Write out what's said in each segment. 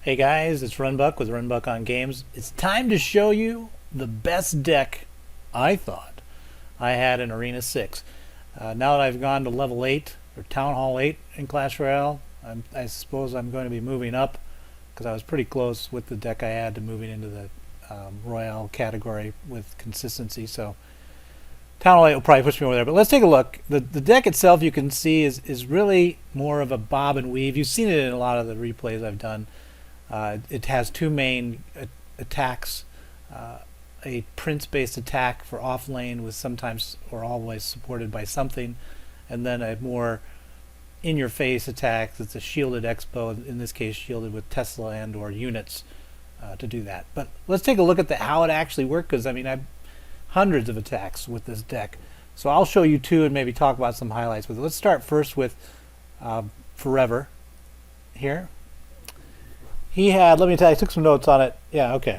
Hey guys, it's Runbuck with Runbuck on Games. It's time to show you the best deck I thought I had in Arena 6. Now that I've gone to level 8, or Town Hall 8 in Clash Royale, I suppose I'm going to be moving up because I was pretty close with the deck I had to moving into the Royale category with consistency. So Town Hall 8 will probably push me over there. But let's take a look. The deck itself, you can see, is really more of a bob and weave. You've seen it in a lot of the replays I've done. It has two main attacks, a prince-based attack for off lane with sometimes or always supported by something, and then a more in-your-face attack that's a shielded XBow, in this case shielded with Tesla and or units to do that. But let's take a look at how it actually worked, because I mean I've hundreds of attacks with this deck. So I'll show you two and maybe talk about some highlights with it. Let's start first with Forever here. He had, let me tell you, I took some notes on it. Yeah, okay.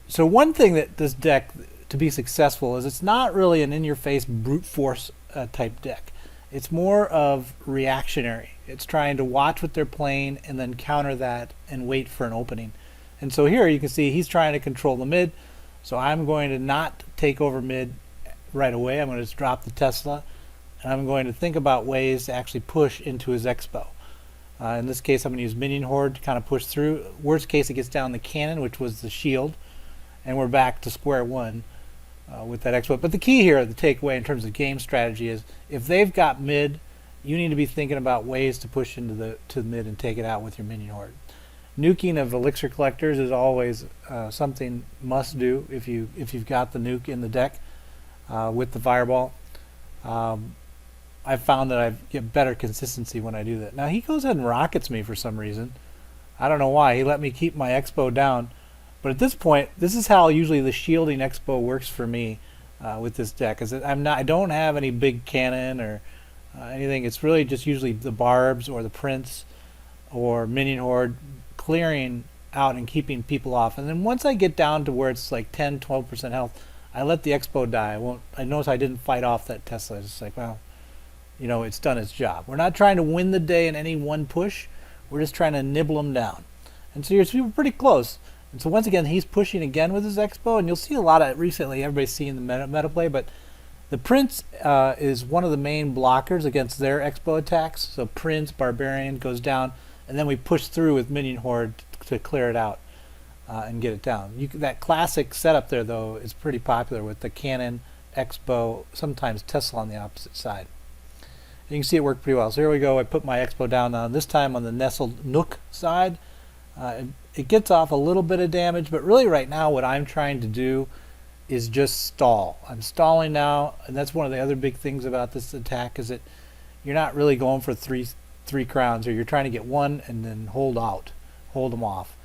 So one thing that this deck, to be successful, is it's not really an in-your-face brute force type deck. It's more of reactionary. It's trying to watch what they're playing and then counter that and wait for an opening. And so here you can see he's trying to control the mid. So I'm going to not take over mid right away. I'm going to just drop the Tesla. And I'm going to think about ways to actually push into his XBow. In this case, I'm going to use Minion Hoard to kind of push through. Worst case, it gets down the cannon, which was the shield, and we're back to square one with that XBow. But the key here, the takeaway in terms of game strategy, is if they've got mid, you need to be thinking about ways to push into the mid and take it out with your Minion Hoard. Nuking of Elixir Collectors is always something must do if you've got the nuke in the deck with the Fireball. I've found that I get better consistency when I do that. Now he goes ahead and rockets me for some reason. I don't know why. He let me keep my XBow down. But at this point, this is how usually the shielding XBow works for me with this deck. Is that I don't have any big cannon or anything. It's really just usually the Barbs or the Prince or Minion Hoard clearing out and keeping people off. And then once I get down to where it's like 10-12% health, I let the XBow die. I notice I didn't fight off that Tesla. It's just like, well, you know, it's done its job. We're not trying to win the day in any one push. We're just trying to nibble them down. And so you're pretty close. And so once again, he's pushing again with his XBow, and you'll see a lot of recently. Everybody's seeing the meta play, but the Prince is one of the main blockers against their XBow attacks. So Prince, Barbarian goes down, and then we push through with Minion Hoard to clear it out and get it down. That classic setup there, though, is pretty popular with the cannon, XBow, sometimes Tesla on the opposite side. You can see it worked pretty well. So here we go. I put my XBow down now. This time on the nestled Nuke side. It gets off a little bit of damage, but really right now what I'm trying to do is just stall. I'm stalling now, and that's one of the other big things about this attack is that you're not really going for three crowns, or you're trying to get one and then hold them off.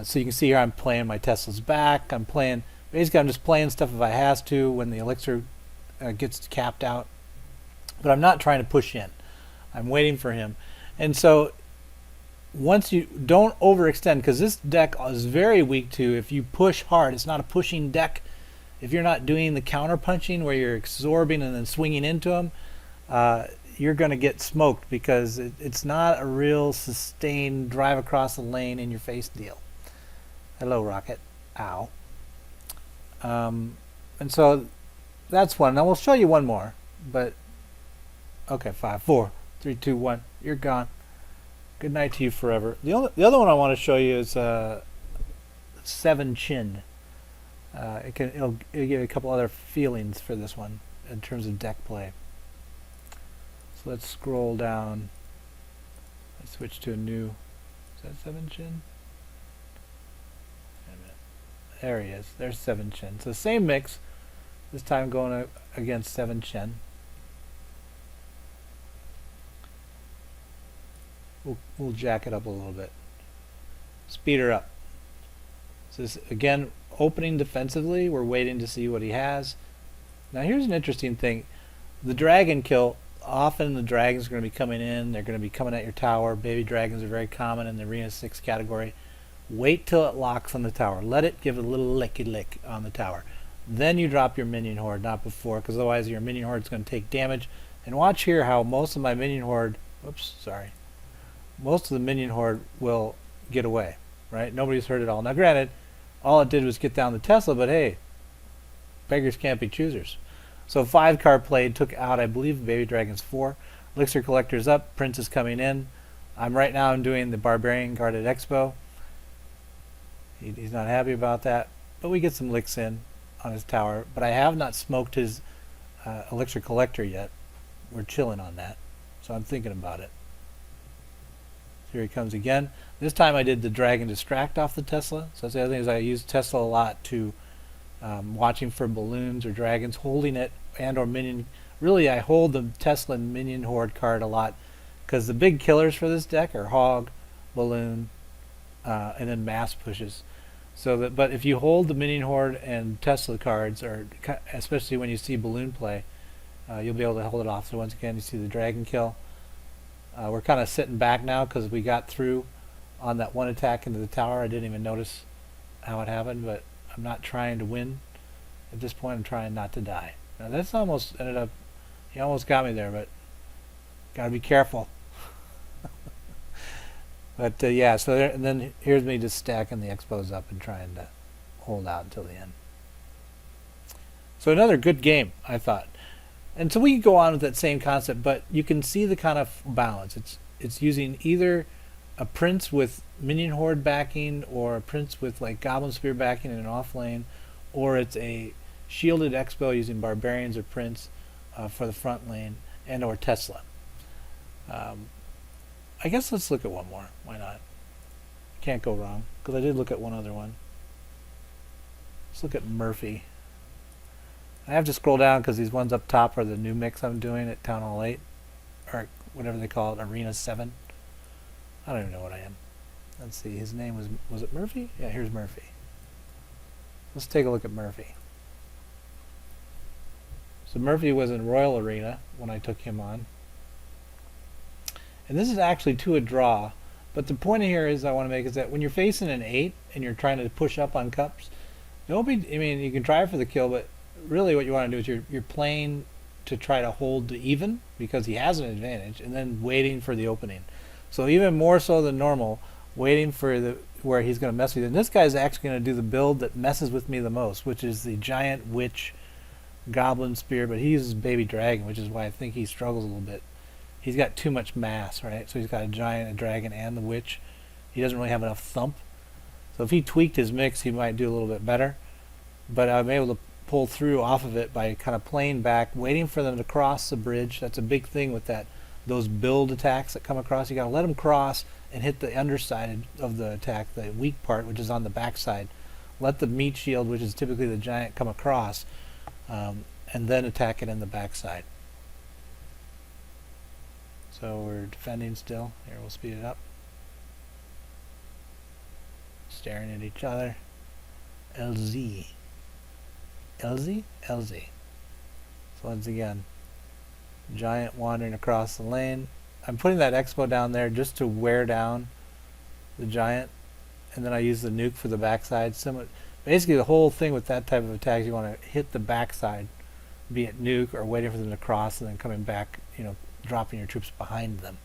So you can see here I'm playing my Tesla's back. Basically I'm just playing stuff if I has to when the elixir gets capped out. But I'm not trying to push in. I'm waiting for him. And so once you don't overextend, because this deck is very weak to if you push hard. It's not a pushing deck. If you're not doing the counter punching where you're absorbing and then swinging into him, you're going to get smoked because it's not a real sustained drive across the lane in your face deal. Hello, Rocket. Ow. And so that's one. Now we'll show you one more, but okay, 5, 4, 3, 2, 1. You're gone. Good night to you forever. The other one I want to show you is 7 Chin. It'll give you a couple other feelings for this one in terms of deck play. So let's scroll down. Let's switch to a new. Is that 7 Chin? Wait a minute. There he is. There's 7 Chin. So same mix. This time going against 7 Chin. We'll jack it up a little bit. Speed her up. So this, again, opening defensively. We're waiting to see what he has. Now here's an interesting thing. The dragon kill, often the dragons are going to be coming in. They're going to be coming at your tower. Baby dragons are very common in the Arena 6 category. Wait till it locks on the tower. Let it give a little licky lick on the tower. Then you drop your Minion Hoard, not before, because otherwise your Minion Hoard is going to take damage. And watch here how most of my Minion Hoard, most of the Minion Hoard will get away, right? Nobody's hurt at all. Now, granted, all it did was get down the Tesla, but hey, beggars can't be choosers. So 5-card played took out, I believe, Baby Dragon's 4. Elixir Collector's up. Prince is coming in. I'm doing the Barbarian guarded XBow. He's not happy about that, but we get some licks in on his tower. But I have not smoked his Elixir Collector yet. We're chilling on that, so I'm thinking about it. Here he comes again. This time I did the Dragon Distract off the Tesla. So that's the other thing, is I use Tesla a lot to watching for balloons or dragons, holding it, and or minion. Really, I hold the Tesla and Minion Hoard card a lot, because the big killers for this deck are Hog, Balloon, and then Mass Pushes. So that, but if you hold the Minion Hoard and Tesla cards, or especially when you see Balloon play, you'll be able to hold it off. So once again, you see the Dragon kill. We're kind of sitting back now because we got through on that one attack into the tower. I didn't even notice how it happened, but I'm not trying to win. At this point, I'm trying not to die. Now, that's almost ended up, he almost got me there, but got to be careful. But yeah, so there, and then here's me just stacking the Expos up and trying to hold out until the end. So another good game, I thought. And so we can go on with that same concept, but you can see the kind of balance. It's using either a Prince with Minion Hoard backing, or a Prince with like Goblin Spear backing in an off lane, or it's a shielded Expo using Barbarians or Prince for the front lane, and or Tesla. I guess let's look at one more. Why not? Can't go wrong, because I did look at one other one. Let's look at Murphy. I have to scroll down because these ones up top are the new mix I'm doing at Town Hall 8, or whatever they call it, Arena 7. I don't even know what I am. Let's see, his name was it Murphy? Yeah, here's Murphy. Let's take a look at Murphy. So Murphy was in Royal Arena when I took him on. And this is actually to a draw, but the point here is I want to make is that when you're facing an 8 and you're trying to push up on cups, don't be, I mean, you can try for the kill, but really what you want to do is you're playing to try to hold the even, because he has an advantage, and then waiting for the opening. So even more so than normal, waiting for the where he's going to mess with you. And this guy's actually going to do the build that messes with me the most, which is the Giant Witch Goblin Spear, but he uses Baby Dragon, which is why I think he struggles a little bit. He's got too much mass, right? So he's got a Giant, a Dragon, and the Witch. He doesn't really have enough thump. So if he tweaked his mix, he might do a little bit better. But I'm able to pull through off of it by kind of playing back, waiting for them to cross the bridge. That's a big thing with that. Those build attacks that come across, you got to let them cross and hit the underside of the attack, the weak part, which is on the backside. Let the meat shield, which is typically the giant, come across, and then attack it in the backside. So we're defending still. Here, we'll speed it up. Staring at each other. LZ. LZ? LZ. So once again, giant wandering across the lane. I'm putting that Expo down there just to wear down the giant, and then I use the nuke for the backside. Basically, the whole thing with that type of attack, you want to hit the backside, be it nuke or waiting for them to cross and then coming back, you know, dropping your troops behind them.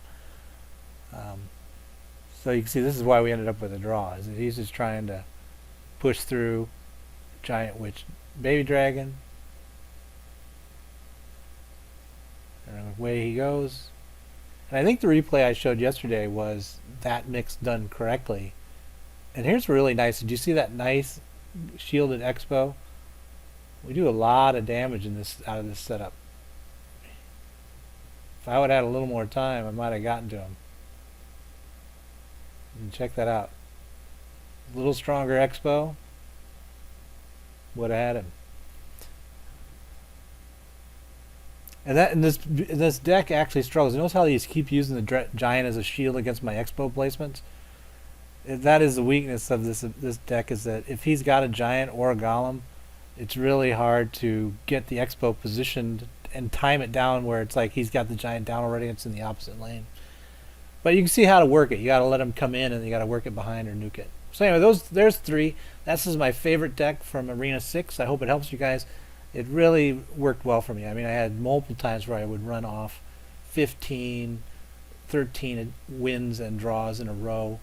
So you can see this is why we ended up with a draw. Is that he's just trying to push through Giant Witch, Baby Dragon, and away he goes. And I think the replay I showed yesterday was that mix done correctly. And here's really nice. Did you see that nice shielded Expo? We do a lot of damage in this out of this setup. If I would have had a little more time, I might have gotten to him. And check that out. A little stronger Expo would have had him. And this deck actually struggles. Notice how these keep using the giant as a shield against my Expo placements. That is the weakness of this deck, is that if he's got a giant or a golem, it's really hard to get the Expo positioned and time it down where it's like he's got the giant down already and it's in the opposite lane. But you can see how to work it. You got to let him come in and you got to work it behind or nuke it. So anyway, there's 3. This is my favorite deck from Arena 6. I hope it helps you guys. It really worked well for me. I mean, I had multiple times where I would run off 15, 13 wins and draws in a row.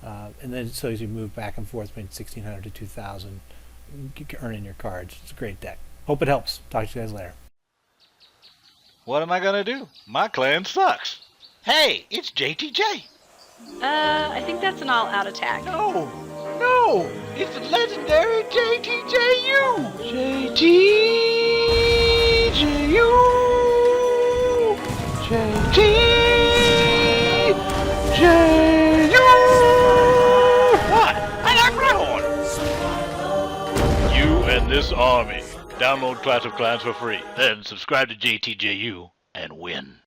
And then so as you move back and forth between 1600 to 2000, earning your cards. It's a great deck. Hope it helps. Talk to you guys later. What am I gonna do? My clan sucks. Hey, it's JTJ. I think that's an all-out attack. No, it's the legendary JTJU. JTJU. What? I like Rhyhorn. You and this army. Download Clash of Clans for free. Then subscribe to JTJU and win.